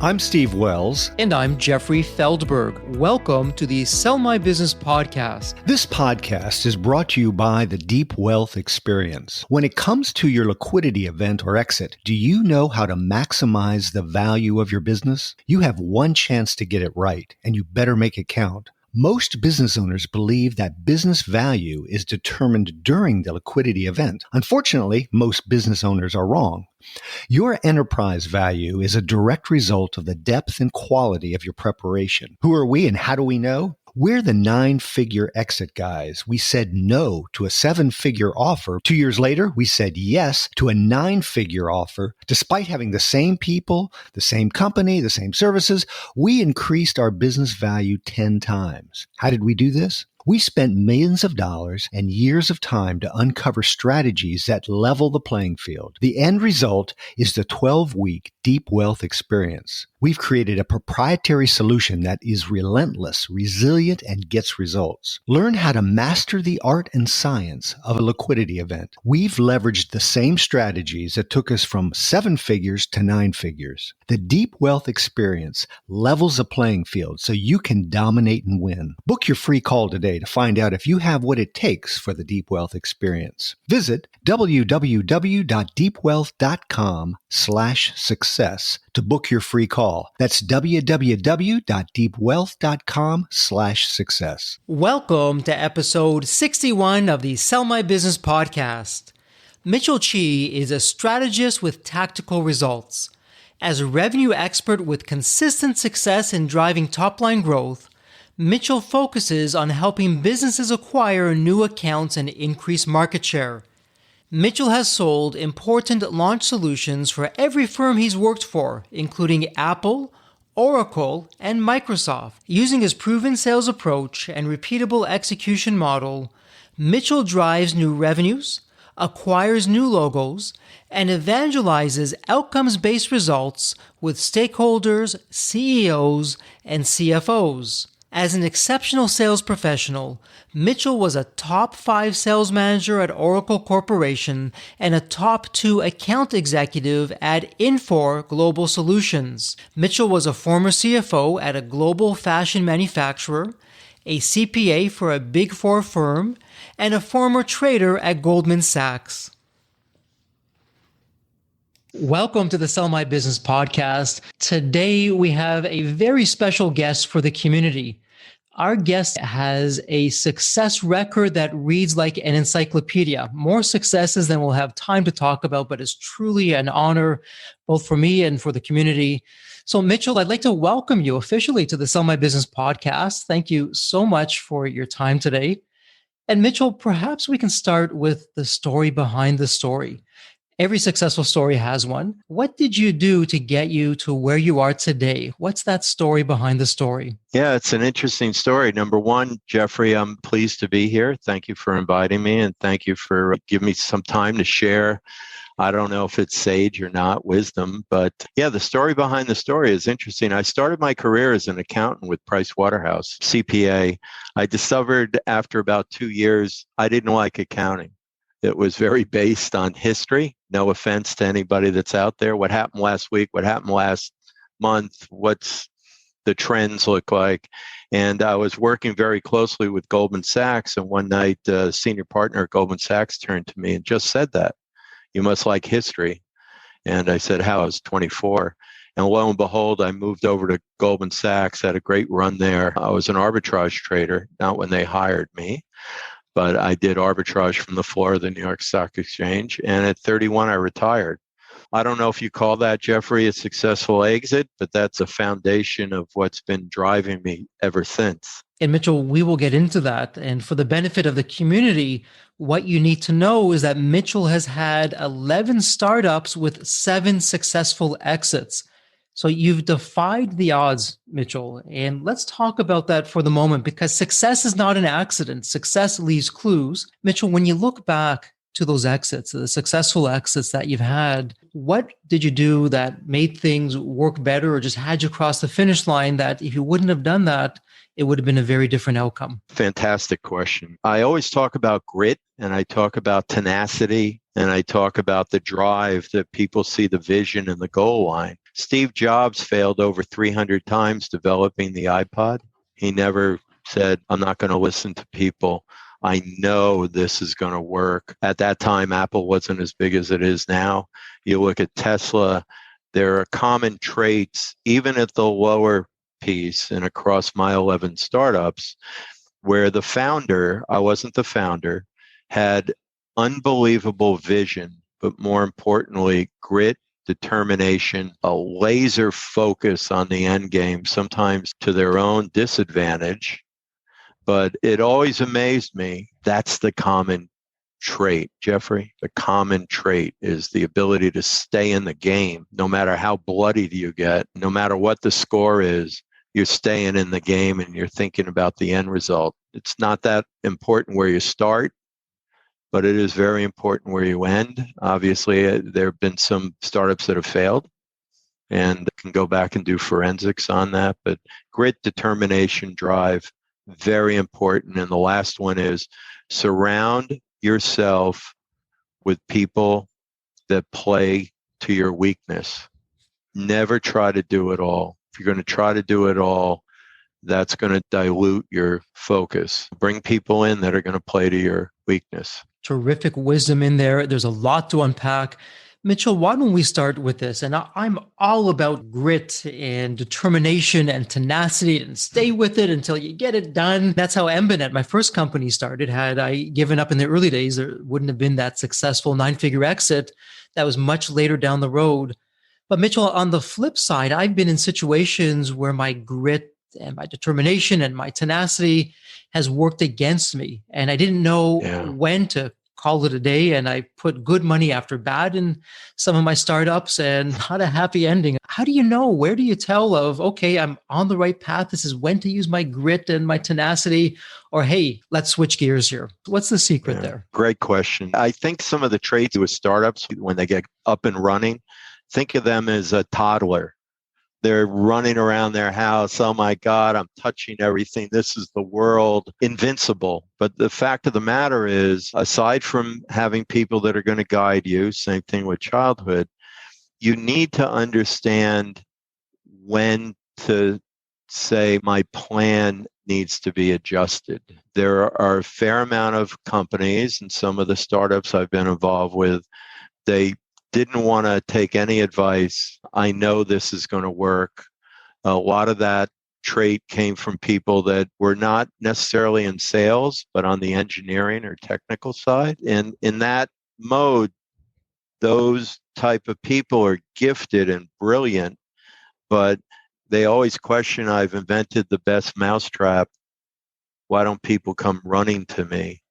I'm Steve Wells. And I'm Jeffrey Feldberg. Welcome to the Sell My Business podcast. This podcast is brought to you by the Deep Wealth Experience. When it comes to your liquidity event or exit, do you know how to maximize the value of your business? You have one chance to get it right, and you better make it count. Most business owners believe that business value is determined during the liquidity event. Unfortunately, most business owners are wrong. Your enterprise value is a direct result of the depth and quality of your preparation. Who are we and how do we know? We're the 9-figure exit guys. We said no to a 7-figure offer. 2 years later, we said yes to a 9-figure offer. Despite having the same people, the same company, the same services, we increased our business value 10 times. How did we do this? We spent millions of dollars and years of time to uncover strategies that level the playing field. The end result is the 12-week Deep Wealth Experience. We've created a proprietary solution that is relentless, resilient, and gets results. Learn how to master the art and science of a liquidity event. We've leveraged the same strategies that took us from 7 figures to 9 figures. The Deep Wealth Experience levels the playing field so you can dominate and win. Book your free call today to find out if you have what it takes for the Deep Wealth Experience. Visit www.deepwealth.com/success to book your free call. That's www.deepwealth.com/success. Welcome to episode 61 of the Sell My Business podcast. Mitchell Chi is a strategist with tactical results. As a revenue expert with consistent success in driving top-line growth, Mitchell focuses on helping businesses acquire new accounts and increase market share. Mitchell has sold important launch solutions for every firm he's worked for, including Apple, Oracle, and Microsoft. Using his proven sales approach and repeatable execution model, Mitchell drives new revenues, acquires new logos, and evangelizes outcomes-based results with stakeholders, CEOs, and CFOs. As an exceptional sales professional, Mitchell was a top 5 sales manager at Oracle Corporation and a top 2 account executive at Infor Global Solutions. Mitchell was a former CFO at a global fashion manufacturer, a CPA for a Big 4 firm, and a former trader at Goldman Sachs. Welcome to the Sell My Business podcast. Today, we have a very special guest for the community. Our guest has a success record that reads like an encyclopedia. More successes than we'll have time to talk about, but it's truly an honor both for me and for the community. So Mitchell, I'd like to welcome you officially to the Sell My Business podcast. Thank you so much for your time today. And Mitchell, perhaps we can start with the story behind the story. Every successful story has one. What did you do to get you to where you are today? What's that story behind the story? Yeah, it's an interesting story. Number one, Jeffrey, I'm pleased to be here. Thank you for inviting me, and thank you for giving me some time to share. I don't know if it's sage or not, wisdom, but yeah, the story behind the story is interesting. I started my career as an accountant with Price Waterhouse, CPA. I discovered after about 2 years, I didn't like accounting. It was very based on history. No offense to anybody that's out there. What happened last week? What happened last month? What's the trends look like? And I was working very closely with Goldman Sachs. And one night, the senior partner at Goldman Sachs turned to me and just said that. You must like history. And I said, how? I was 24. And lo and behold, I moved over to Goldman Sachs, had a great run there. I was an arbitrage trader, not when they hired me, but I did arbitrage from the floor of the New York Stock Exchange. And at 31, I retired. I don't know if you call that, Jeffrey, a successful exit, but that's a foundation of what's been driving me ever since. And Mitchell, we will get into that. And for the benefit of the community, what you need to know is that Mitchell has had 11 startups with 7 successful exits. So you've defied the odds, Mitchell. And let's talk about that for the moment, because success is not an accident. Success leaves clues. Mitchell, when you look back to those exits, the successful exits that you've had, what did you do that made things work better or just had you cross the finish line that if you wouldn't have done that, it would have been a very different outcome? Fantastic question. I always talk about grit, and I talk about tenacity, and I talk about the drive that people see the vision and the goal line. Steve Jobs failed over 300 times developing the iPod. He never said, I'm not going to listen to people. I know this is going to work. At that time, Apple wasn't as big as it is now. You look at Tesla, there are common traits, even at the lower piece and across my 11 startups, where the founder, I wasn't the founder, had unbelievable vision, but more importantly, grit, determination, a laser focus on the end game, sometimes to their own disadvantage. But it always amazed me. That's the common trait, Jeffrey. The common trait is the ability to stay in the game, no matter how bloody you get, no matter what the score is. You're staying in the game and you're thinking about the end result. It's not that important where you start, but it is very important where you end. Obviously, there have been some startups that have failed and can go back and do forensics on that. But grit, determination, drive, very important. And the last one is surround yourself with people that play to your weakness. Never try to do it all. If you're going to try to do it all, that's going to dilute your focus. Bring people in that are going to play to your weakness. Terrific wisdom in there. There's a lot to unpack. Mitchell, why don't we start with this? And I'm all about grit and determination and tenacity and stay with it until you get it done. That's how Embanet, my first company, started. Had I given up in the early days, there wouldn't have been that successful 9-figure exit. That was much later down the road. But Mitchell, on the flip side, I've been in situations where my grit and my determination and my tenacity has worked against me. And I didn't know when to call it a day. And I put good money after bad in some of my startups and not a happy ending. How do you know? Where do you tell of, okay, I'm on the right path. This is when to use my grit and my tenacity, or, hey, let's switch gears here. What's the secret there? Great question. I think some of the traits with startups, when they get up and running, think of them as a toddler. They're running around their house. Oh my God, I'm touching everything. This is the world, invincible. But the fact of the matter is, aside from having people that are going to guide you, same thing with childhood, you need to understand when to say my plan needs to be adjusted. There are a fair amount of companies and some of the startups I've been involved with, they didn't want to take any advice. I know this is going to work. A lot of that trait came from people that were not necessarily in sales, but on the engineering or technical side. And in that mode, those type of people are gifted and brilliant, but they always question, I've invented the best mousetrap. Why don't people come running to me?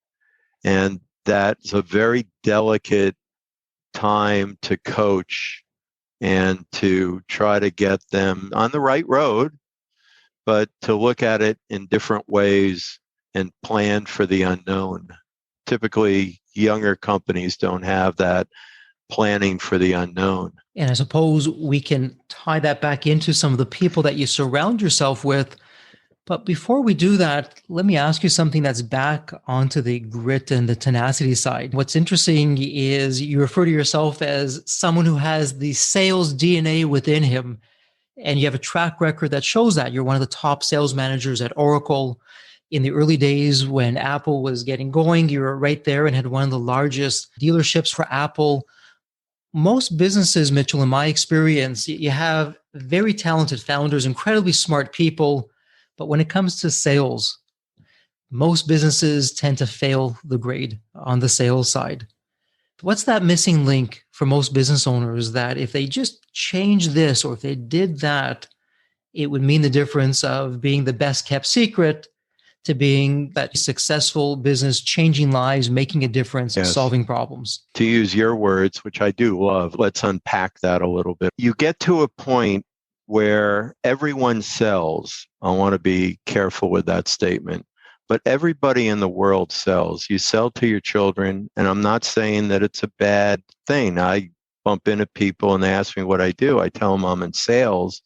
And that's a very delicate time to coach and to try to get them on the right road, but to look at it in different ways and plan for the unknown. Typically, younger companies don't have that planning for the unknown. And I suppose we can tie that back into some of the people that you surround yourself with. But before we do that, let me ask you something that's back onto the grit and the tenacity side. What's interesting is you refer to yourself as someone who has the sales DNA within him, and you have a track record that shows that. You're one of the top sales managers at Oracle. In the early days when Apple was getting going, you were right there and had one of the largest dealerships for Apple. Most businesses, Mitchell, in my experience, you have very talented founders, incredibly smart people. But when it comes to sales, most businesses tend to fail the grade on the sales side. What's that missing link for most business owners that if they just change this or if they did that, it would mean the difference of being the best kept secret to being that successful business, changing lives, making a difference, solving problems? To use your words, which I do love, let's unpack that a little bit. You get to a point where everyone sells. I want to be careful with that statement, but everybody in the world sells. You sell to your children, and I'm not saying that it's a bad thing. I bump into people and they ask me what I do. I tell them I'm in sales,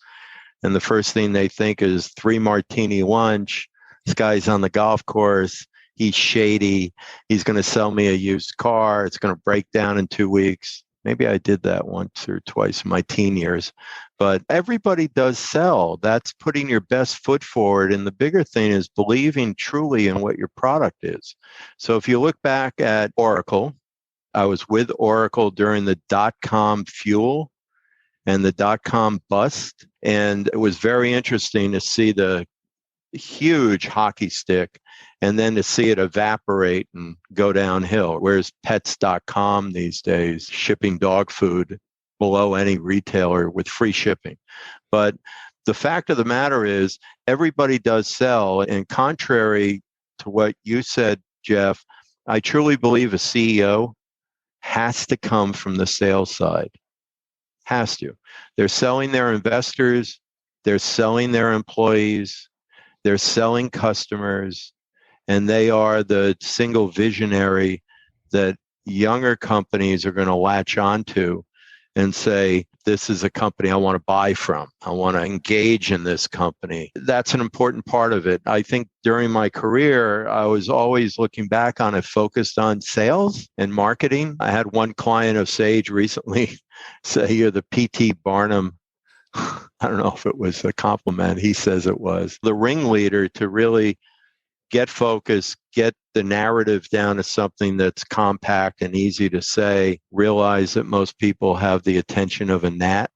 and the first thing they think is 3 martini lunch. This guy's on the golf course. He's shady. He's going to sell me a used car. It's going to break down in 2 weeks. Maybe I did that once or twice in my teen years, but everybody does sell. That's putting your best foot forward. And the bigger thing is believing truly in what your product is. So if you look back at Oracle, I was with Oracle during the dot-com fuel and the dot-com bust. And it was very interesting to see the huge hockey stick and then to see it evaporate and go downhill. Whereas pets.com these days, shipping dog food below any retailer with free shipping. But the fact of the matter is everybody does sell. And contrary to what you said, Jeff, I truly believe a CEO has to come from the sales side. Has to. They're selling their investors. They're selling their employees. They're selling customers, and they are the single visionary that younger companies are going to latch onto and say, this is a company I want to buy from. I want to engage in this company. That's an important part of it. I think during my career, I was always looking back on it, focused on sales and marketing. I had one client of Sage recently say, you're the P.T. Barnum. I don't know if it was a compliment. He says it was. The ringleader to really get focused, get the narrative down to something that's compact and easy to say, realize that most people have the attention of a gnat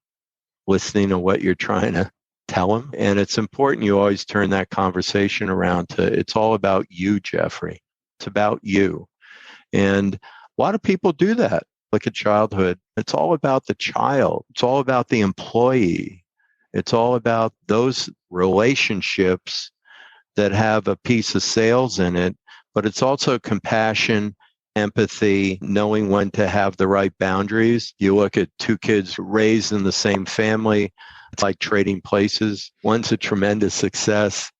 listening to what you're trying to tell them. And it's important you always turn that conversation around to, it's all about you, Jeffrey. It's about you. And a lot of people do that. Look at childhood. It's all about the child. It's all about the employee. It's all about those relationships that have a piece of sales in it, but it's also compassion, empathy, knowing when to have the right boundaries. You look at two kids raised in the same family, it's like trading places. One's a tremendous success,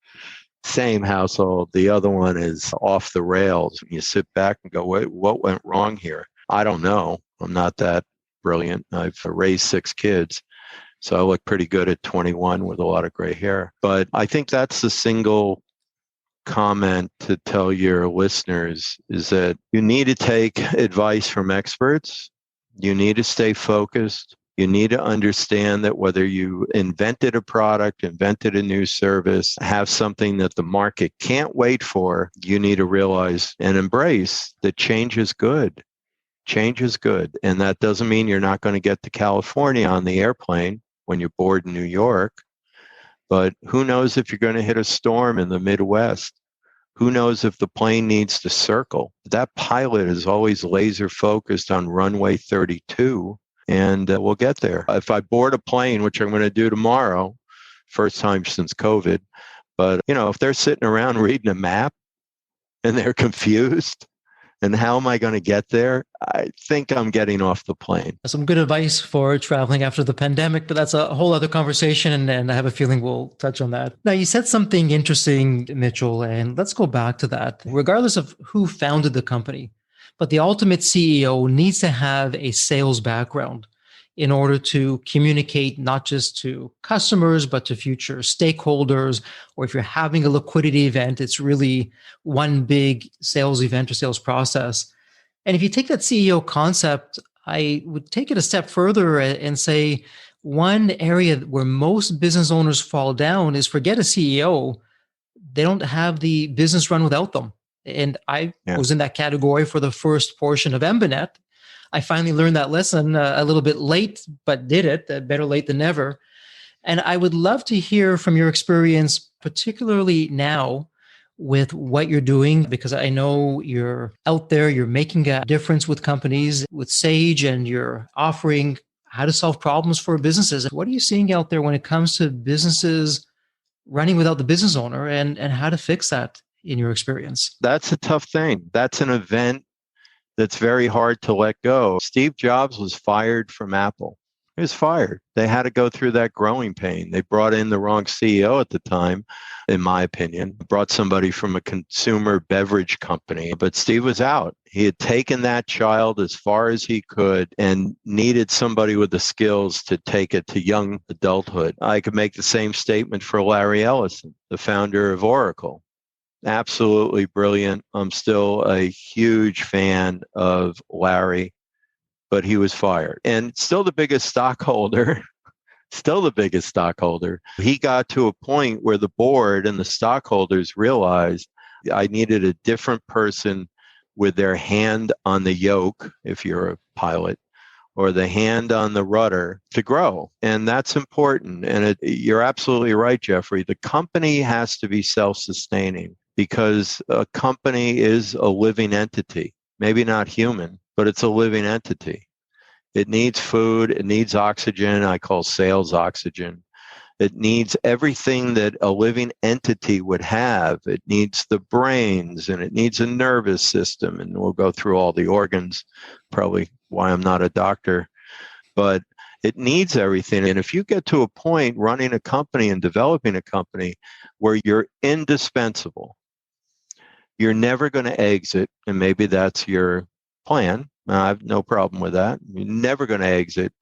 same household. The other one is off the rails. You sit back and go, wait, what went wrong here? I don't know. I'm not that brilliant. I've raised 6 kids. So I look pretty good at 21 with a lot of gray hair. But I think that's the single comment to tell your listeners is that you need to take advice from experts. You need to stay focused. You need to understand that whether you invented a product, invented a new service, have something that the market can't wait for, you need to realize and embrace that change is good. Change is good. And that doesn't mean you're not going to get to California on the airplane when you're bored in New York. But who knows if you're going to hit a storm in the Midwest? Who knows if the plane needs to circle? That pilot is always laser focused on runway 32, and we'll get there. If I board a plane, which I'm going to do tomorrow, first time since COVID, but if they're sitting around reading a map and they're confused, and how am I going to get there? I think I'm getting off the plane. Some good advice for traveling after the pandemic, but that's a whole other conversation. And I have a feeling we'll touch on that. Now, you said something interesting, Mitchell, and let's go back to that. Regardless of who founded the company, but the ultimate CEO needs to have a sales background in order to communicate not just to customers, but to future stakeholders. Or if you're having a liquidity event, it's really one big sales event or sales process. And if you take that CEO concept, I would take it a step further and say one area where most business owners fall down is forget a CEO. They don't have the business run without them. And I was in that category for the first portion of Embanet. I finally learned that lesson a little bit late, but did it. Better late than never. And I would love to hear from your experience, particularly now with what you're doing, because I know you're out there, you're making a difference with companies, with Sage, and you're offering how to solve problems for businesses. What are you seeing out there when it comes to businesses running without the business owner and how to fix that in your experience? That's a tough thing. That's an event that's very hard to let go. Steve Jobs was fired from Apple. He was fired. They had to go through that growing pain. They brought in the wrong CEO at the time, in my opinion. Brought somebody from a consumer beverage company, but Steve was out. He had taken that child as far as he could and needed somebody with the skills to take it to young adulthood. I could make the same statement for Larry Ellison, the founder of Oracle. Absolutely brilliant. I'm still a huge fan of Larry. but he was fired. And still the biggest stockholder, he got to a point where the board and the stockholders realized I needed a different person with their hand on the yoke, if you're a pilot, or the hand on the rudder to grow. And that's important. And you're absolutely right, Jeffrey. The company has to be self-sustaining because a company is a living entity, maybe not human, but it's a living entity. It needs food. It needs oxygen. I call sales oxygen. It needs everything that a living entity would have. It needs the brains and it needs a nervous system. And we'll go through all the organs, probably why I'm not a doctor. But it needs everything. And if you get to a point running a company and developing a company where you're indispensable, you're never going to exit. And maybe that's your plan. I have no problem with that. You're never going to exit.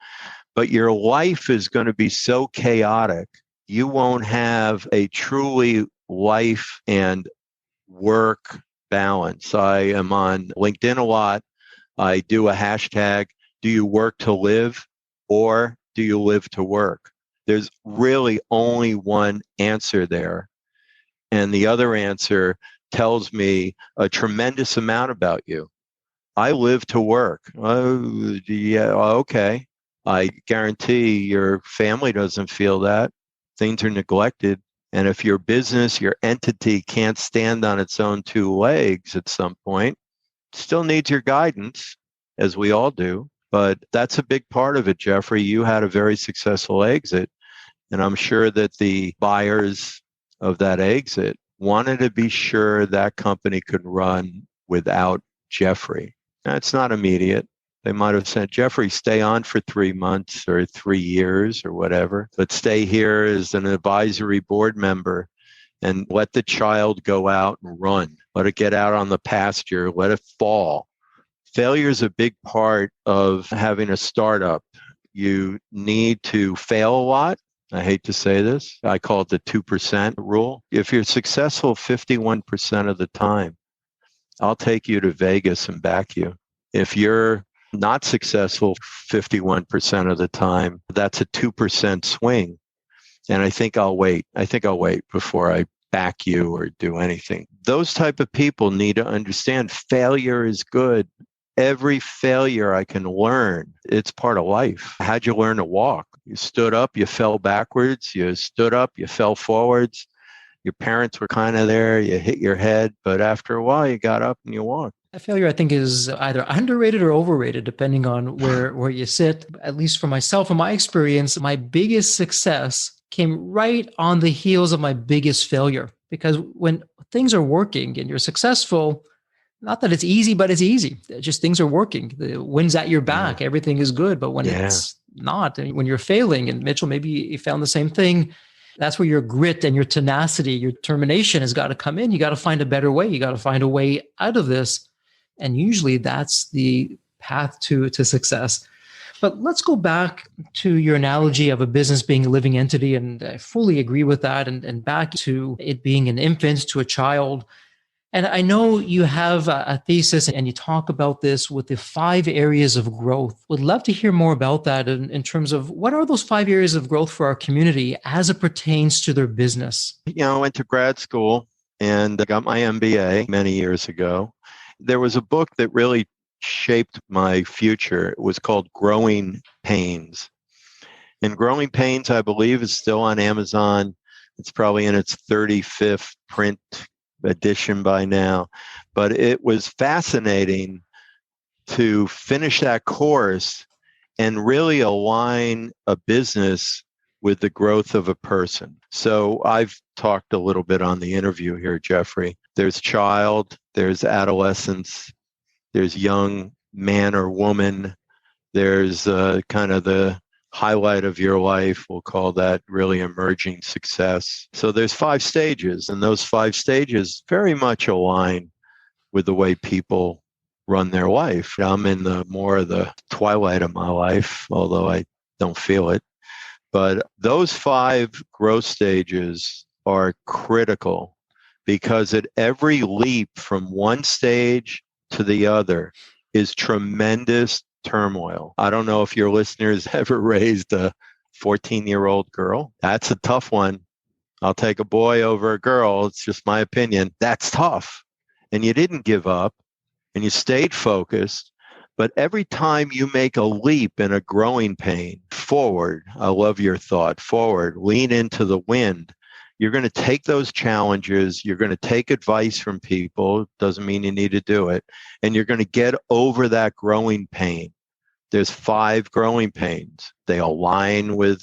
But your life is going to be so chaotic, you won't have a truly life and work balance. I am on LinkedIn a lot. I do a hashtag, do you work to live or do you live to work? There's really only one answer there. And the other answer tells me a tremendous amount about you. I live to work. Oh, yeah, okay. I guarantee your family doesn't feel that. Things are neglected. And if your business, your entity can't stand on its own two legs at some point, it still needs your guidance, as we all do. But that's a big part of it, Jeffrey. You had a very successful exit. And I'm sure that the buyers of that exit wanted to be sure that company could run without Jeffrey. Now, it's not immediate. They might have said, Jeffrey, stay on for 3 months or 3 years or whatever, but stay here as an advisory board member and let the child go out and run. Let it get out on the pasture. Let it fall. Failure is a big part of having a startup. You need to fail a lot. I hate to say this. I call it the 2% rule. If you're successful 51% of the time, I'll take you to Vegas and back you. If you're not successful 51% of the time, that's a 2% swing. And I think I'll wait. Before I back you or do anything. Those type of people need to understand failure is good. Every failure I can learn. It's part of life. How'd you learn to walk? You stood up, you fell backwards. You stood up, you fell forwards. Your parents were kind of there. You hit your head. But after a while, you got up and you walked. Failure, I think, is either underrated or overrated, depending on where you sit. At least for myself, in my experience, my biggest success came right on the heels of my biggest failure. Because when things are working and you're successful, not that it's easy, but it's easy. Just things are working. The wind's at your back. Yeah. Everything is good. But when it's not, and when you're failing, and Mitchell, maybe you found the same thing, that's where your grit and your tenacity, your determination has got to come in. You got to find a better way. You got to find a way out of this. And usually that's the path to success. But let's go back to your analogy of a business being a living entity. And I fully agree with that. And back to it being an infant to a child. And I know you have a thesis and you talk about this with the 5 areas of growth. Would love to hear more about that in terms of what are those 5 areas of growth for our community as it pertains to their business? I went to grad school and I got my MBA many years ago. There was a book that really shaped my future. It was called Growing Pains. And Growing Pains, I believe, is still on Amazon. It's probably in its 35th print edition by now. But it was fascinating to finish that course and really align a business with the growth of a person. So I've talked a little bit on the interview here, Jeffrey. There's child, there's adolescence, there's young man or woman, there's kind of the highlight of your life. We'll call that really emerging success. So there's 5 stages, and those 5 stages very much align with the way people run their life. I'm in the more of the twilight of my life, although I don't feel it. But those 5 growth stages are critical because at every leap from one stage to the other is tremendous turmoil. I don't know if your listeners ever raised a 14-year-old girl. That's a tough one. I'll take a boy over a girl. It's just my opinion. That's tough. And you didn't give up and you stayed focused. But every time you make a leap in a growing pain, forward, I love your thought, forward, lean into the wind. You're going to take those challenges. You're going to take advice from people. Doesn't mean you need to do it. And you're going to get over that growing pain. There's 5 growing pains. They align with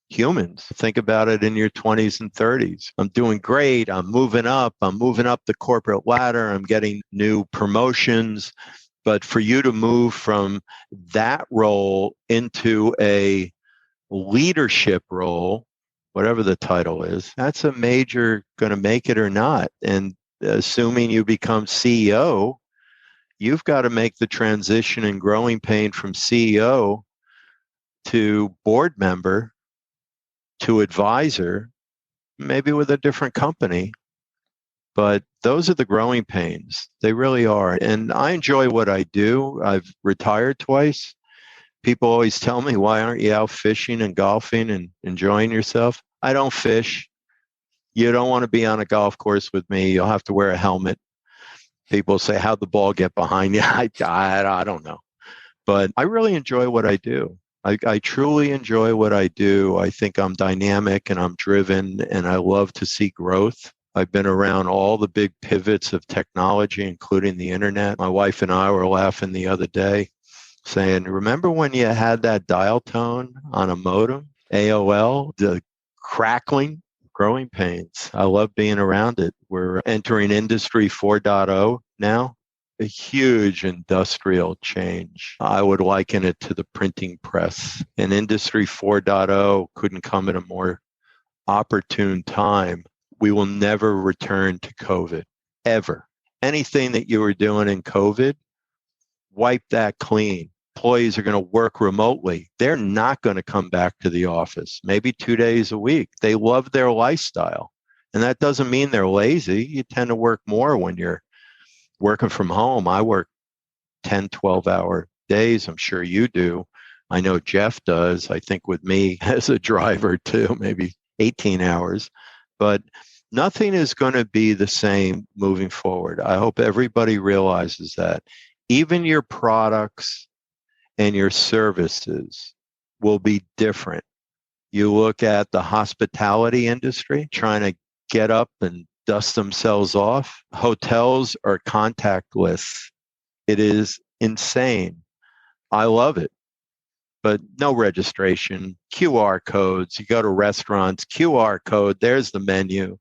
humans. Think about it in your 20s and 30s. I'm doing great. I'm moving up the corporate ladder. I'm getting new promotions. But for you to move from that role into a leadership role, whatever the title is, that's a major going to make it or not. And assuming you become CEO, you've got to make the transition in growing pain from CEO to board member to advisor, maybe with a different company. But those are the growing pains. They really are. And I enjoy what I do. I've retired twice. People always tell me, why aren't you out fishing and golfing and enjoying yourself? I don't fish. You don't want to be on a golf course with me. You'll have to wear a helmet. People say, how'd the ball get behind you? I don't know. But I really enjoy what I do. I truly enjoy what I do. I think I'm dynamic and I'm driven and I love to see growth. I've been around all the big pivots of technology, including the internet. My wife and I were laughing the other day saying, remember when you had that dial tone on a modem, AOL, the crackling, growing pains. I love being around it. We're entering Industry 4.0 now. A huge industrial change. I would liken it to the printing press. And Industry 4.0 couldn't come at a more opportune time. We will never return to COVID, ever. Anything that you were doing in COVID, wipe that clean. Employees are going to work remotely. They're not going to come back to the office, maybe 2 days a week. They love their lifestyle. And that doesn't mean they're lazy. You tend to work more when you're working from home. I work 10, 12-hour days. I'm sure you do. I know Jeff does. I think with me as a driver too, maybe 18 hours. But nothing is going to be the same moving forward. I hope everybody realizes that. Even your products and your services will be different. You look at the hospitality industry trying to get up and dust themselves off. Hotels are contactless. It is insane. I love it. But no registration, QR codes. You go to restaurants, QR code, there's the menu.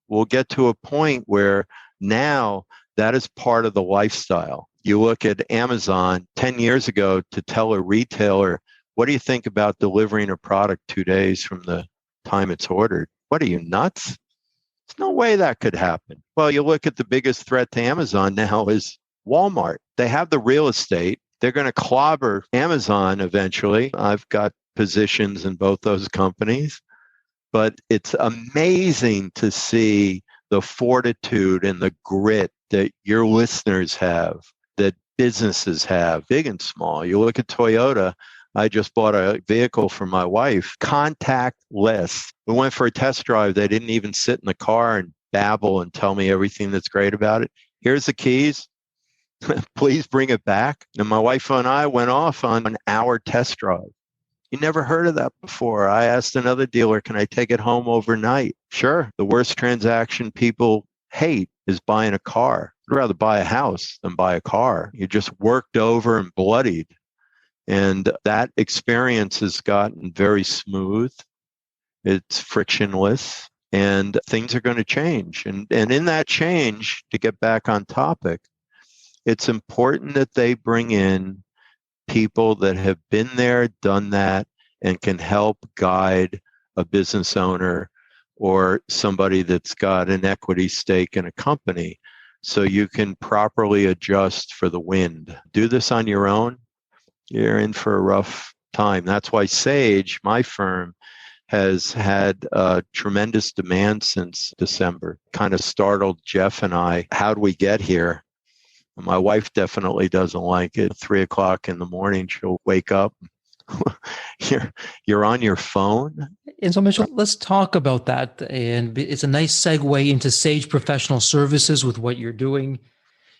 We'll get to a point where now that is part of the lifestyle. You look at Amazon 10 years ago to tell a retailer, what do you think about delivering a product 2 days from the time it's ordered? What are you, nuts? There's no way that could happen. Well, you look at the biggest threat to Amazon now is Walmart. They have the real estate. They're going to clobber Amazon eventually. I've got positions in both those companies. But it's amazing to see the fortitude and the grit that your listeners have, that businesses have, big and small. You look at Toyota. I just bought a vehicle for my wife, contactless. We went for a test drive. They didn't even sit in the car and babble and tell me everything that's great about it. Here's the keys. Please bring it back. And my wife and I went off on an hour test drive. You never heard of that before. I asked another dealer, can I take it home overnight? Sure. The worst transaction people hate is buying a car. I'd rather buy a house than buy a car. You just worked over and bloodied. And that experience has gotten very smooth. It's frictionless and things are going to change. And in that change, to get back on topic, it's important that they bring in people that have been there, done that, and can help guide a business owner or somebody that's got an equity stake in a company so you can properly adjust for the wind. Do this on your own, you're in for a rough time. That's why Sage, my firm, has had tremendous demand since December. Kind of startled Jeff and I. How'd we get here? My wife definitely doesn't like it. 3 o'clock in the morning, she'll wake up. You're on your phone. And so, Mitchell, let's talk about that. And it's a nice segue into Sage Professional Services with what you're doing.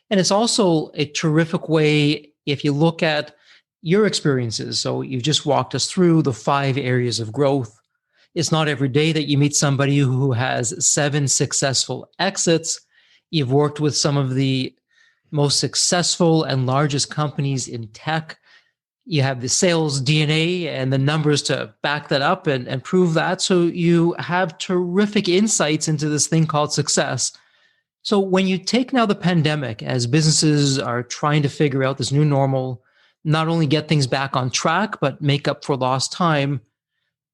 And it's also a terrific way if you look at your experiences. So you've just walked us through the 5 areas of growth. It's not every day that you meet somebody who has 7 successful exits. You've worked with some of the most successful and largest companies in tech. You have the sales DNA and the numbers to back that up and prove that. So you have terrific insights into this thing called success. So when you take now the pandemic, as businesses are trying to figure out this new normal, not only get things back on track, but make up for lost time,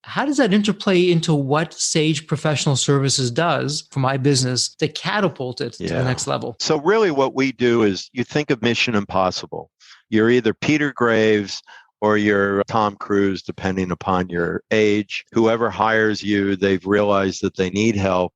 how does that interplay into what Sage Professional Services does for my business to catapult it to the next level? So really what we do is you think of Mission Impossible. You're either Peter Graves or you're Tom Cruise, depending upon your age. Whoever hires you, they've realized that they need help.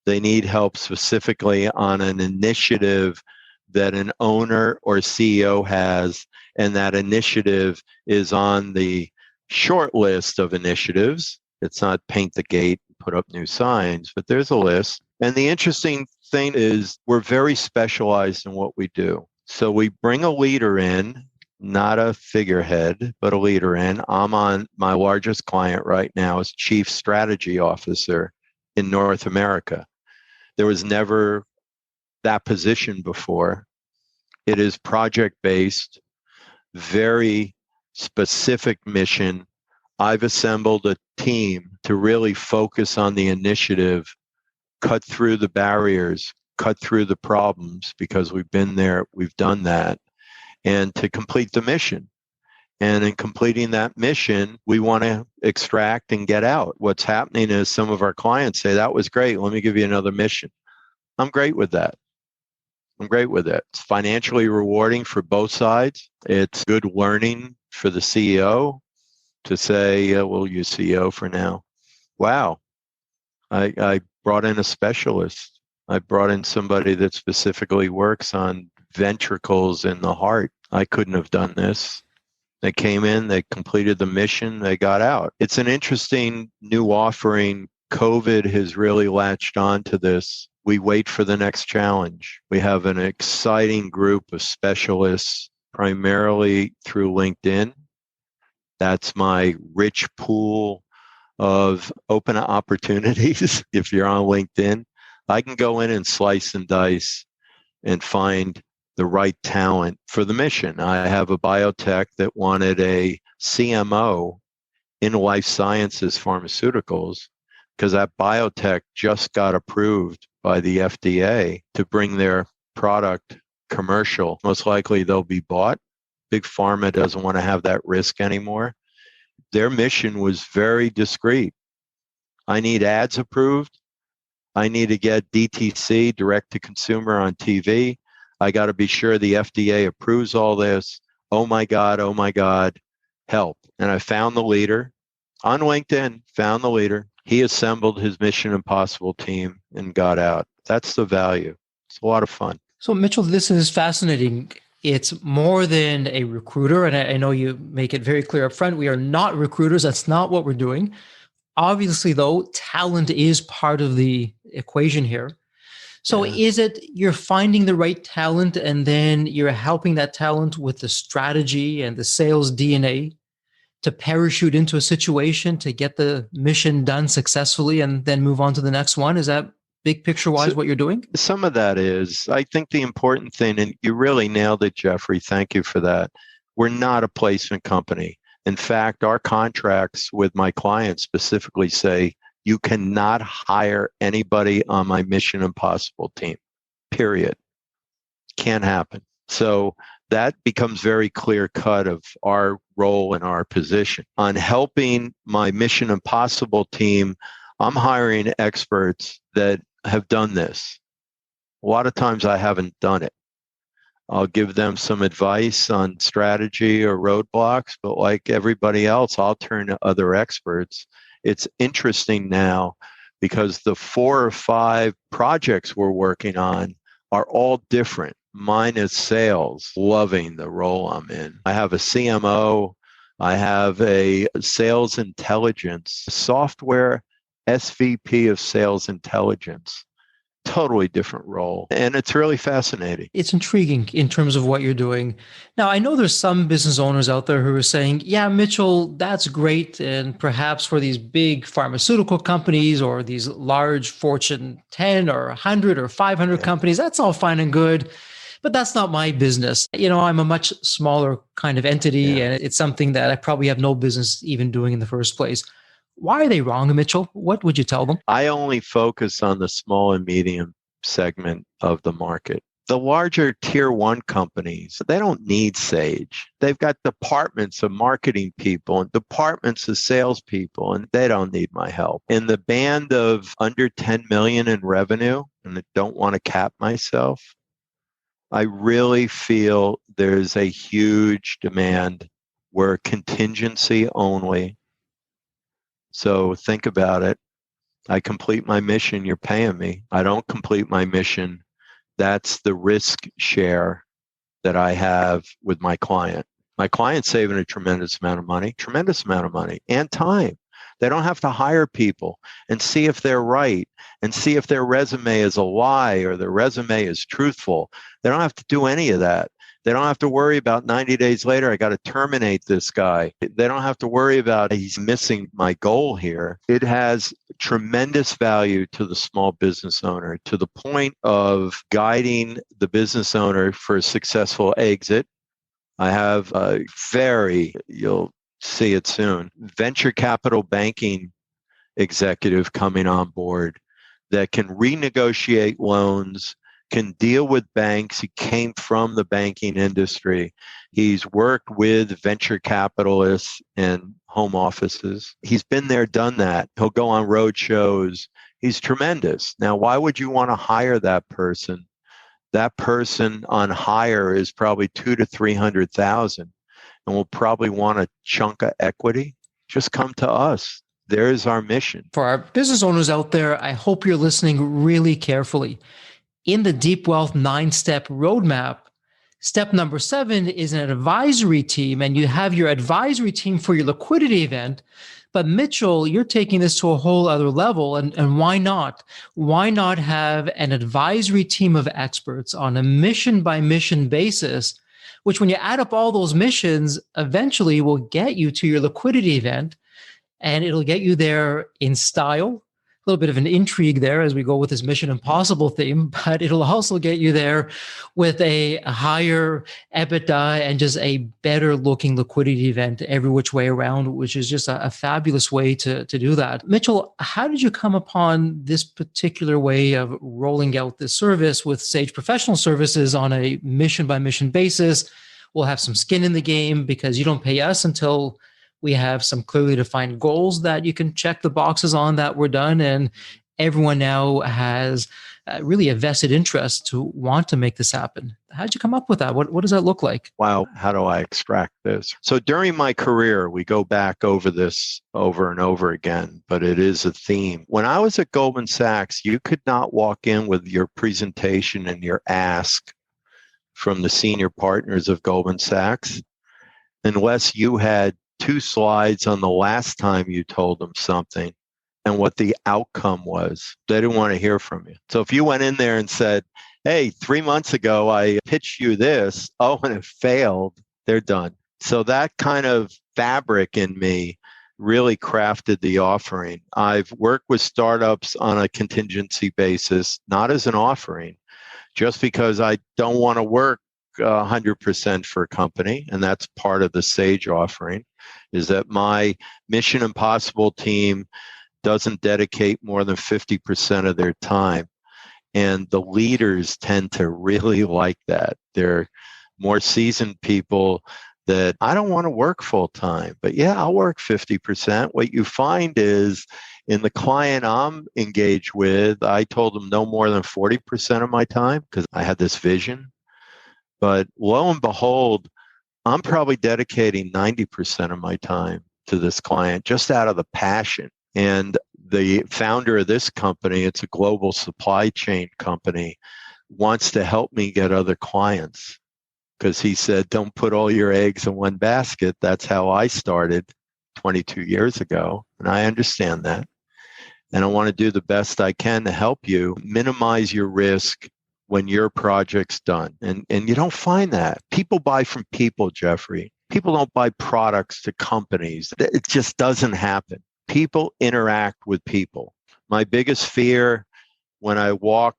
They need help specifically on an initiative that an owner or CEO has, and that initiative is on the short list of initiatives. It's not paint the gate, put up new signs, but there's a list. And the interesting thing is we're very specialized in what we do. So we bring a leader in, not a figurehead, but a leader in. I'm on my largest client right now as Chief Strategy Officer in North America. There was never that position before. It is project-based, very specific mission. I've assembled a team to really focus on the initiative, cut through the barriers, cut through the problems, because we've been there, we've done that, and to complete the mission. And in completing that mission, we want to extract and get out. What's happening is some of our clients say, that was great, let me give you another mission. I'm great with that. It's financially rewarding for both sides. It's good learning for the CEO to say, we'll use CEO for now. Wow, I brought in a specialist. I brought in somebody that specifically works on ventricles in the heart. I couldn't have done this. They came in, they completed the mission, they got out. It's an interesting new offering. COVID has really latched on to this. We wait for the next challenge. We have an exciting group of specialists, primarily through LinkedIn. That's my rich pool of open opportunities. If you're on LinkedIn, I can go in and slice and dice and find the right talent for the mission. I have a biotech that wanted a CMO in life sciences pharmaceuticals because that biotech just got approved by the FDA to bring their product commercial. Most likely they'll be bought. Big pharma doesn't want to have that risk anymore. Their mission was very discreet. I need ads approved. I need to get DTC, direct to consumer, on TV. I got to be sure the FDA approves all this. Oh my God, help. And I found the leader on LinkedIn, He assembled his Mission Impossible team and got out. That's the value. It's a lot of fun. So, Mitchell, this is fascinating. It's more than a recruiter. And I know you make it very clear up front. We are not recruiters. That's not what we're doing. Obviously, though, talent is part of the equation here. So is it you're finding the right talent and then you're helping that talent with the strategy and the sales DNA to parachute into a situation to get the mission done successfully and then move on to the next one? Is that big picture wise what you're doing? Some of that is. I think the important thing, and you really nailed it, Jeffrey, thank you for that. We're not a placement company. In fact, our contracts with my clients specifically say, you cannot hire anybody on my Mission Impossible team, period. Can't happen. So that becomes very clear cut of our role and our position. On helping my Mission Impossible team, I'm hiring experts that have done this. A lot of times I haven't done it. I'll give them some advice on strategy or roadblocks, but like everybody else, I'll turn to other experts. It's interesting now because the 4 or 5 projects we're working on are all different. minus sales, loving the role I'm in. I have a CMO. I have a sales intelligence, software SVP of sales intelligence. Totally different role. And it's really fascinating. It's intriguing in terms of what you're doing. Now, I know there's some business owners out there who are saying, yeah, Mitchell, that's great. And perhaps for these big pharmaceutical companies or these large Fortune 10 or 100 or 500 companies, that's all fine and good. But that's not my business. I'm a much smaller kind of entity, and it's something that I probably have no business even doing in the first place. Why are they wrong, Mitchell? What would you tell them? I only focus on the small and medium segment of the market. The larger tier one companies, they don't need Sage. They've got departments of marketing people and departments of salespeople, and they don't need my help. In the band of under 10 million in revenue, and I don't want to cap myself, I really feel there's a huge demand. We're contingency only. So think about it. I complete my mission, you're paying me. I don't complete my mission. That's the risk share that I have with my client. My client's saving a tremendous amount of money, and time. They don't have to hire people and see if they're right and see if their resume is a lie or their resume is truthful. They don't have to do any of that. They don't have to worry about 90 days later, I got to terminate this guy. They don't have to worry about he's missing my goal here. It has tremendous value to the small business owner to the point of guiding the business owner for a successful exit. I have a you'll see it soon, venture capital banking executive coming on board that can renegotiate loans, can deal with banks. He came from the banking industry. He's worked with venture capitalists and home offices. He's been there, done that. He'll go on road shows. He's tremendous. Now, why would you want to hire that person? That person on hire is probably $200,000 to $300,000 and will probably want a chunk of equity. Just come to us. There's our mission. For our business owners out there, I hope you're listening really carefully. In the Deep Wealth 9-step roadmap, step number 7 is an advisory team, and you have your advisory team for your liquidity event. But Mitchell, you're taking this to a whole other level, and why not? Why not have an advisory team of experts on a mission-by-mission basis, which when you add up all those missions, eventually will get you to your liquidity event, and it'll get you there in style. A little bit of an intrigue there as we go with this Mission Impossible theme, but it'll also get you there with a higher EBITDA and just a better looking liquidity event every which way around, which is just a fabulous way to do that. Mitchell, how did you come upon this particular way of rolling out this service with Sage Professional Services on a mission by mission basis? We'll have some skin in the game because you don't pay us until we have some clearly defined goals that you can check the boxes on that we're done. And everyone now has really a vested interest to want to make this happen. How'd you come up with that? What does that look like? Wow. How do I extract this? So during my career, we go back over this over and over again, but it is a theme. When I was at Goldman Sachs, you could not walk in with your presentation and your ask from the senior partners of Goldman Sachs unless you had 2 slides on the last time you told them something and what the outcome was. They didn't want to hear from you. So if you went in there and said, hey, 3 months ago, I pitched you this, and it failed, they're done. So that kind of fabric in me really crafted the offering. I've worked with startups on a contingency basis, not as an offering, just because I don't want to work 100% for a company. And that's part of the Sage offering, is that my Mission Impossible team doesn't dedicate more than 50% of their time. And the leaders tend to really like that. They're more seasoned people that I don't want to work full time, but yeah, I'll work 50%. What you find is in the client I'm engaged with, I told them no more than 40% of my time because I had this vision. But lo and behold, I'm probably dedicating 90% of my time to this client just out of the passion. And the founder of this company, it's a global supply chain company, wants to help me get other clients because he said, don't put all your eggs in one basket. That's how I started 22 years ago. And I understand that. And I want to do the best I can to help you minimize your risk when your project's done. And you don't find that. People buy from people, Jeffrey. People don't buy products to companies. It just doesn't happen. People interact with people. My biggest fear when I walk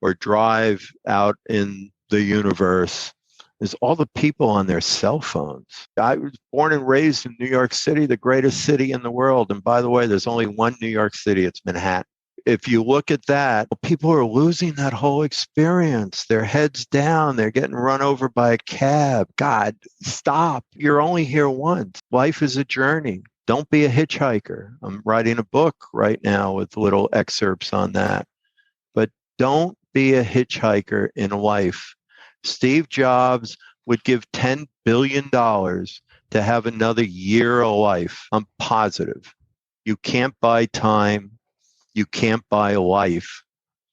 or drive out in the universe is all the people on their cell phones. I was born and raised in New York City, the greatest city in the world. And by the way, there's only one New York City, it's Manhattan. If you look at that, people are losing that whole experience. Their heads down, they're getting run over by a cab. God, stop. You're only here once. Life is a journey. Don't be a hitchhiker. I'm writing a book right now with little excerpts on that. But don't be a hitchhiker in life. Steve Jobs would give $10 billion to have another year of life. I'm positive. You can't buy time. You can't buy life.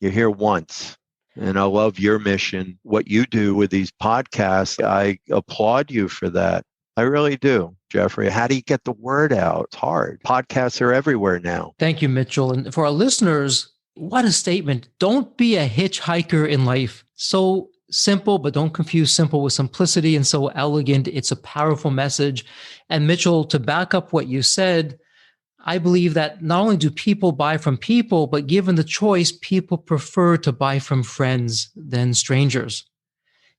You're here once. And I love your mission. What you do with these podcasts, I applaud you for that. I really do, Jeffrey. How do you get the word out? It's hard. Podcasts are everywhere now. Thank you, Mitchell. And for our listeners, what a statement. Don't be a hitchhiker in life. So simple, but don't confuse simple with simplicity, and so elegant. It's a powerful message. And Mitchell, to back up what you said, I believe that not only do people buy from people, but given the choice, people prefer to buy from friends than strangers.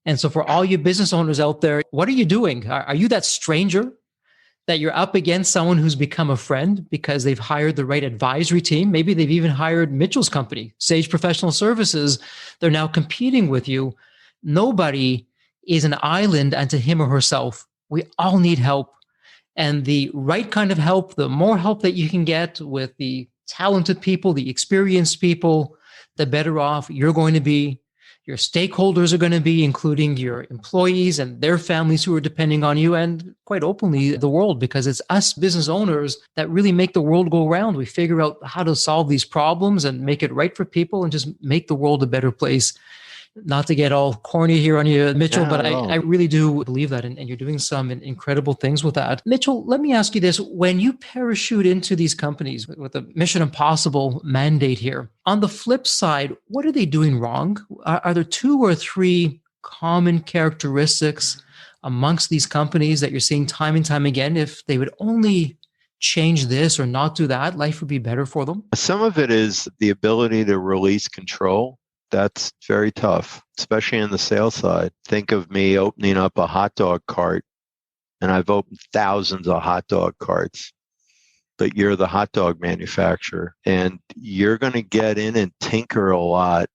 And so for all you business owners out there, what are you doing? Are you that stranger that you're up against someone who's become a friend because they've hired the right advisory team? Maybe they've even hired Mitchell's company, Sage Professional Services. They're now competing with you. Nobody is an island unto him or herself. We all need help. And the right kind of help, the more help that you can get with the talented people, the experienced people, the better off you're going to be. Your stakeholders are going to be, including your employees and their families who are depending on you, and quite openly, the world, because it's us business owners that really make the world go round. We figure out how to solve these problems and make it right for people and just make the world a better place. Not to get all corny here on you, Mitchell, but I really do believe that. And you're doing some incredible things with that. Mitchell, let me ask you this. When you parachute into these companies with a Mission Impossible mandate here, on the flip side, what are they doing wrong? Are there 2 or 3 common characteristics amongst these companies that you're seeing time and time again? If they would only change this or not do that, life would be better for them? Some of it is the ability to release control. That's very tough, especially in the sales side. Think of me opening up a hot dog cart, and I've opened thousands of hot dog carts, but you're the hot dog manufacturer, and you're going to get in and tinker a lot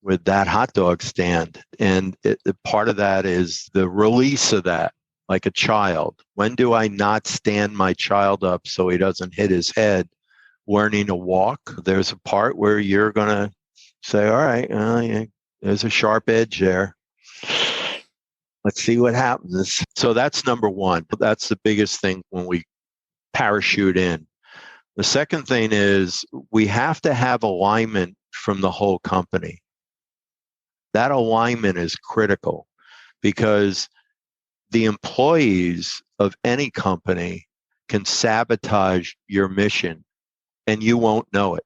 with that hot dog stand. And part of that is the release of that, like a child. When do I not stand my child up so he doesn't hit his head learning to walk? There's a part where you're going to say, all right, there's a sharp edge there. Let's see what happens. So that's number one. That's the biggest thing when we parachute in. The second thing is we have to have alignment from the whole company. That alignment is critical because the employees of any company can sabotage your mission and you won't know it.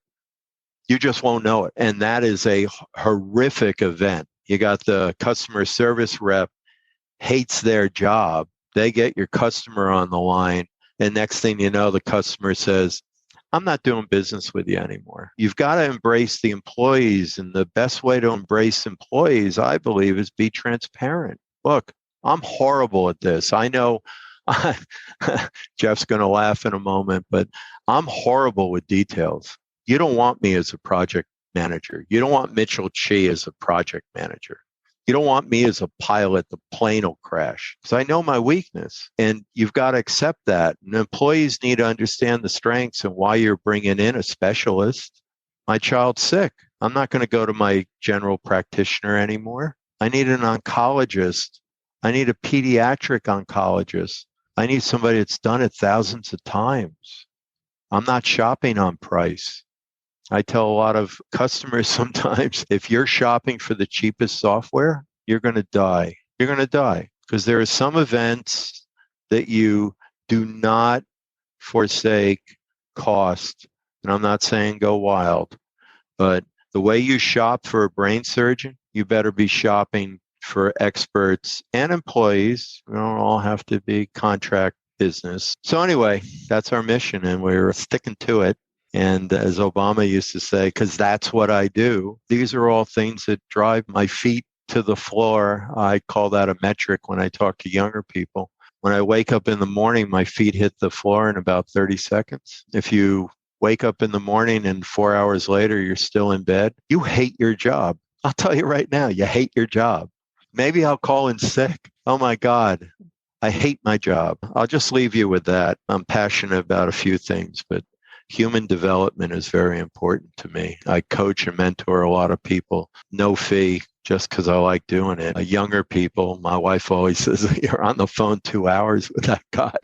You just won't know it. And that is a horrific event. You got the customer service rep hates their job. They get your customer on the line. And next thing you know, the customer says, I'm not doing business with you anymore. You've got to embrace the employees. And the best way to embrace employees, I believe, is be transparent. Look, I'm horrible at this. I know Jeff's going to laugh in a moment, but I'm horrible with details. You don't want me as a project manager. You don't want Mitchell Chi as a project manager. You don't want me as a pilot. The plane will crash. So I know my weakness, and you've got to accept that. And employees need to understand the strengths and why you're bringing in a specialist. My child's sick. I'm not going to go to my general practitioner anymore. I need an oncologist. I need a pediatric oncologist. I need somebody that's done it thousands of times. I'm not shopping on price. I tell a lot of customers sometimes, if you're shopping for the cheapest software, you're going to die. You're going to die because there are some events that you do not forsake cost. And I'm not saying go wild, but the way you shop for a brain surgeon, you better be shopping for experts and employees. We don't all have to be contract business. So anyway, that's our mission and we're sticking to it. And as Obama used to say, because that's what I do, these are all things that drive my feet to the floor. I call that a metric when I talk to younger people. When I wake up in the morning, my feet hit the floor in about 30 seconds. If you wake up in the morning and 4 hours later, you're still in bed, you hate your job. I'll tell you right now, you hate your job. Maybe I'll call in sick. Oh my God, I hate my job. I'll just leave you with that. I'm passionate about a few things, but human development is very important to me. I coach and mentor a lot of people, no fee, just because I like doing it. Younger people, my wife always says, you're on the phone 2 hours with that guy.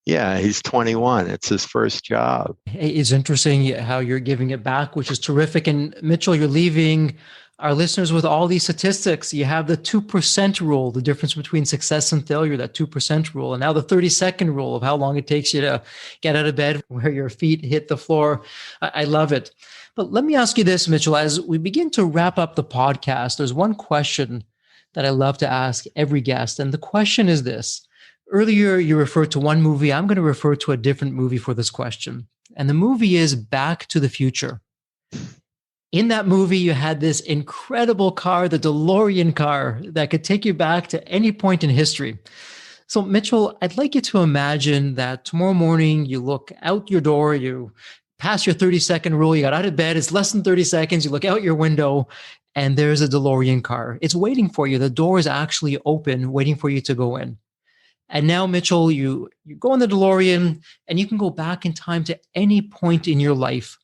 Yeah, he's 21. It's his first job. It's interesting how you're giving it back, which is terrific. And Mitchell, you're leaving our listeners with all these statistics. You have the 2% rule, the difference between success and failure, that 2% rule. And now the 30-second rule of how long it takes you to get out of bed where your feet hit the floor. I love it. But let me ask you this, Mitchell, as we begin to wrap up the podcast, there's one question that I love to ask every guest. And the question is this. Earlier, you referred to one movie. I'm going to refer to a different movie for this question. And the movie is Back to the Future. In that movie, you had this incredible car, the DeLorean car, that could take you back to any point in history. So, Mitchell, I'd like you to imagine that tomorrow morning, you look out your door, you pass your 30-second rule, you got out of bed, it's less than 30 seconds, you look out your window, and there's a DeLorean car. It's waiting for you. The door is actually open, waiting for you to go in. And now, Mitchell, you go in the DeLorean and you can go back in time to any point in your life.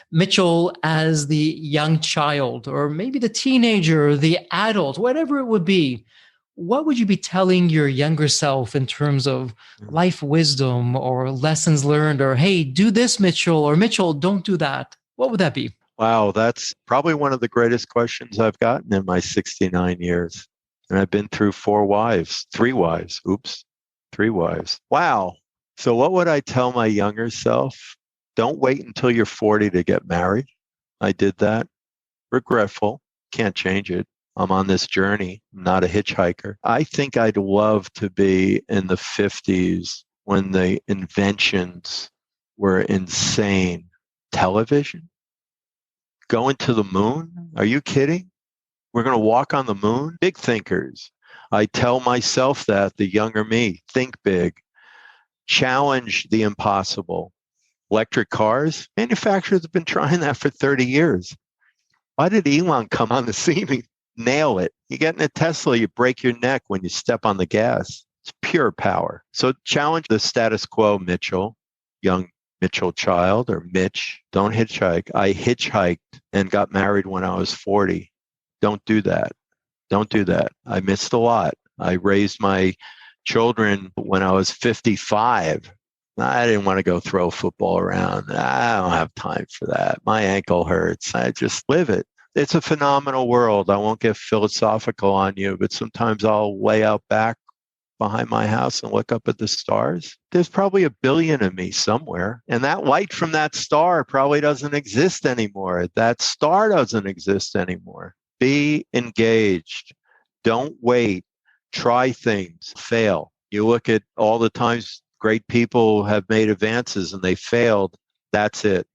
Mitchell, as the young child, or maybe the teenager, or the adult, whatever it would be, what would you be telling your younger self in terms of life wisdom or lessons learned, or, hey, do this, Mitchell, or Mitchell, don't do that? What would that be? Wow, that's probably one of the greatest questions I've gotten in my 69 years. And I've been through three wives. Wow. So what would I tell my younger self? Don't wait until you're 40 to get married. I did that. Regretful. Can't change it. I'm on this journey. I'm not a hitchhiker. I think I'd love to be in the 50s when the inventions were insane. Television? Going to the moon? Are you kidding? We're going to walk on the moon? Big thinkers. I tell myself that, the younger me, think big, challenge the impossible. Electric cars, manufacturers have been trying that for 30 years. Why did Elon come on the scene and nail it? You get in a Tesla, you break your neck when you step on the gas. It's pure power. So challenge the status quo, Mitchell, young Mitchell child, or Mitch. Don't hitchhike. I hitchhiked and got married when I was 40. Don't do that. Don't do that. I missed a lot. I raised my children when I was 55. I didn't want to go throw football around. I don't have time for that. My ankle hurts. I just live it. It's a phenomenal world. I won't get philosophical on you, but sometimes I'll lay out back behind my house and look up at the stars. There's probably 1 billion of me somewhere. And that light from that star probably doesn't exist anymore. That star doesn't exist anymore. Be engaged. Don't wait. Try things. Fail. You look at all the times great people have made advances and they failed. That's it.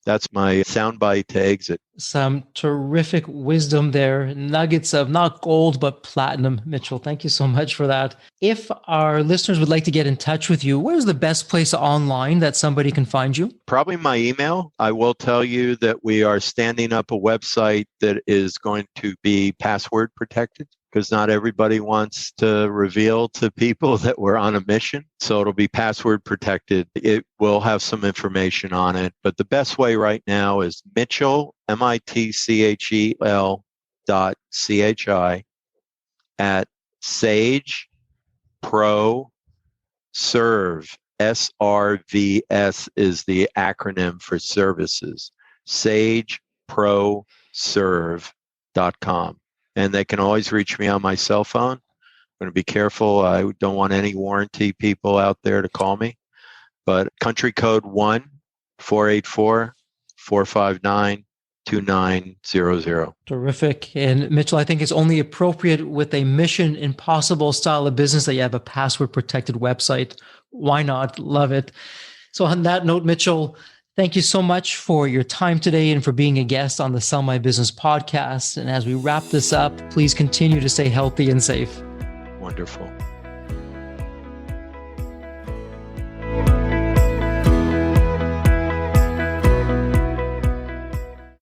That's my soundbite to exit. Some terrific wisdom there. Nuggets of not gold, but platinum. Mitchell, thank you so much for that. If our listeners would like to get in touch with you, where's the best place online that somebody can find you? Probably my email. I will tell you that we are standing up a website that is going to be password protected, because not everybody wants to reveal to people that we're on a mission. So it'll be password protected. It will have some information on it. But the best way right now is Mitchell, MITCHEL.CHI at Sage Pro Serve, SRVS is the acronym for services, sageproserve.com. And they can always reach me on my cell phone. I'm going to be careful. I don't want any warranty people out there to call me. But country code 1-484-459-2900. Terrific. And Mitchell, I think it's only appropriate with a mission impossible style of business that you have a password protected website. Why not? Love it. So on that note, Mitchell, thank you so much for your time today and for being a guest on the Sell My Business podcast. And as we wrap this up, please continue to stay healthy and safe. Wonderful.